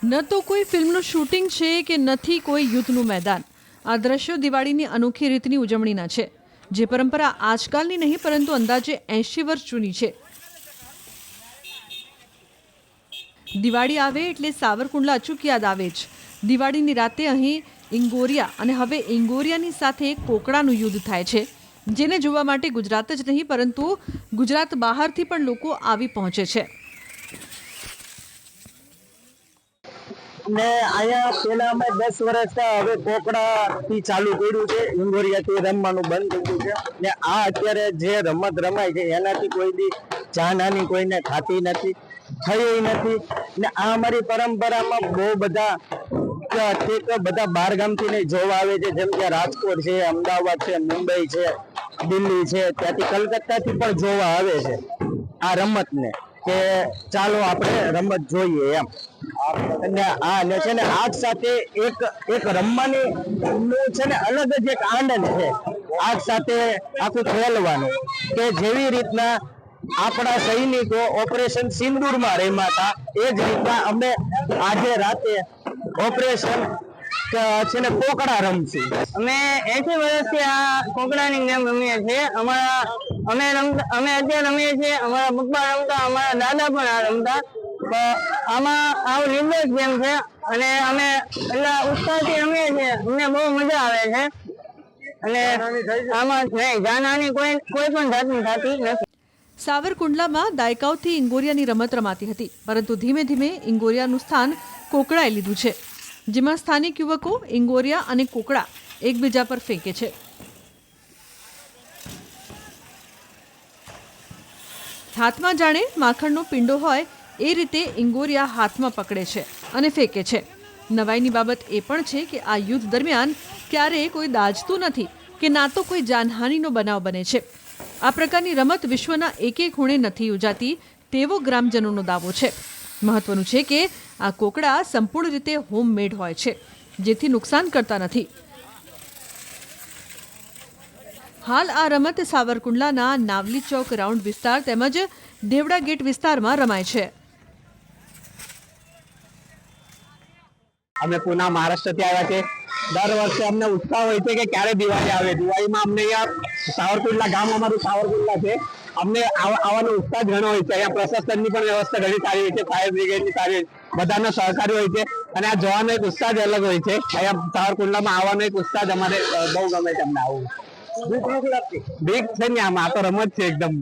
ન તો કોઈ ફિલ્મનું શૂટિંગ છે કે નથી કોઈ યુદ્ધનું મેદાન. આ દ્રશ્યો દિવાળીની અનોખી રીતની ઉજવણીના છે, જે પરંપરા આજકાલની નહીં પરંતુ અંદાજે 80 વર્ષ જૂની છે. દિવાળી આવે એટલે સાવરકુંડલા અચૂક યાદ આવે જ. દિવાળીની રાતે અહીં ઇંગોરિયા અને હવે ઇંગોરિયાની સાથે કોકડાનું યુદ્ધ થાય છે, જેને જોવા માટે ગુજરાત જ નહીં પરંતુ ગુજરાત બહારથી પણ લોકો આવી પહોંચે છે. ને અહીંયા પેલા અમે 10 વર્ષ હવે કોકડા થી ચાલુ કર્યું છે, ઇંગોરિયા થી રમવાનું બંધ થઈ ગયું છે. ને આ અત્યારે જે રમત રમાય છે એનાથી કોઈ દી જાનહાની કોઈને થતી નથી, થઈ નથી. ને આ અમારી પરંપરામાં બહુ બધા બાર ગામથી ને જોવા આવે છે, જેમ કે રાજકોટ છે, અમદાવાદ છે, મુંબઈ છે, દિલ્હી છે, ત્યાંથી કલકત્તાથી પણ જોવા આવે છે આ રમતને, કે ચાલો આપણે રમત જોઈએ એમ. અને આ છે ને આગ સાથે એક રમવાની છે ને અલગ જ એક આનંદ છે, આગ સાથે આખું ખેલવાનું. કે જેવી રીતના આપણા સૈનિકો ઓપરેશન સિંદૂરમાં રમ્યા હતા, એ જ રીતના અમે આજે રાતે ઓપરેશન છે ને કોકડા રમશું. અમે 80 વર્ષથી આ કોકડાની ગેમ રમીએ છીએ. અમે અત્યારે રમીએ છીએ, અમારા પપ્પા રમતા, અમારા દાદા પણ આ રમતા. આમાં આવું નિર્દોષ ગેમ છે અને અમે એટલા ઉત્સાહથી રમીએ છીએ, અમને બહુ મજા આવે છે. અને આમાં જાનહાની કોઈ પણ જાતની થતી નથી. સાવરકુંડલામાં દાયકાઓથી ઇંગોરિયાની રમત રમાતી હતી, પરંતુ ધીમે ધીમે ઇંગોરિયાનું સ્થાન કોકડાએ લીધું છે, જેમાં સ્થાનિક યુવકો ઇંગોરિયા અને કોકડા એકબીજા પર ફેંકે છે. હાથમાં જાણે માખણનો પિંડો હોય એ રીતે ઇંગોરિયા હાથમાં પકડે છે અને ફેંકે છે. નવાઈની બાબત એ પણ છે કે આ યુદ્ધ દરમિયાન ક્યારેય કોઈ દાઝતું નથી કે ના તો કોઈ જાનહાનિનો બનાવ બને છે. આ પ્રકારની રમત વિશ્વના એક ખૂણે નથી યોજાતી તેવો ગ્રામજનોનો દાવો છે. મહત્વનું છે કે આ કોકડા સંપૂર્ણ રીતે હોમમેડ હોય છે, જેથી નુકસાન કરતા નથી. હાલ આ રમત સાવરકુંડલાના નાવલી ચોક રાઉન્ડ વિસ્તાર તેમજ દેવડા ગેટ વિસ્તારમાં રમાય છે. અમે પુના મહારાષ્ટ્રથી આવ્યા છે. દર વર્ષે અમને ઉત્સાહ હોય છે કે ક્યારે દિવાળી આવે. દિવાળીમાં અમને અહીંયા સાવરકુંડલા ગામ, અમારું સાવરકુંડલા છે, અમને આવવાનો ઉત્સાહ ઘણો હોય છે. અહીંયા પ્રશાસનની પણ વ્યવસ્થા ઘણી સારી હોય છે, ફાયર બ્રિગેડની સારી હોય, બધાનો સહકારી હોય છે. અને આ જોવાનો એક ઉત્સાહ જ અલગ હોય છે. અહીંયા સાવરકુંડલામાં આવવાનો એક ઉત્સાહ જ અમારે બહુ ગમે છે. અમને આવું બીક છે ને, આમાં આ તો રમત છે એકદમ.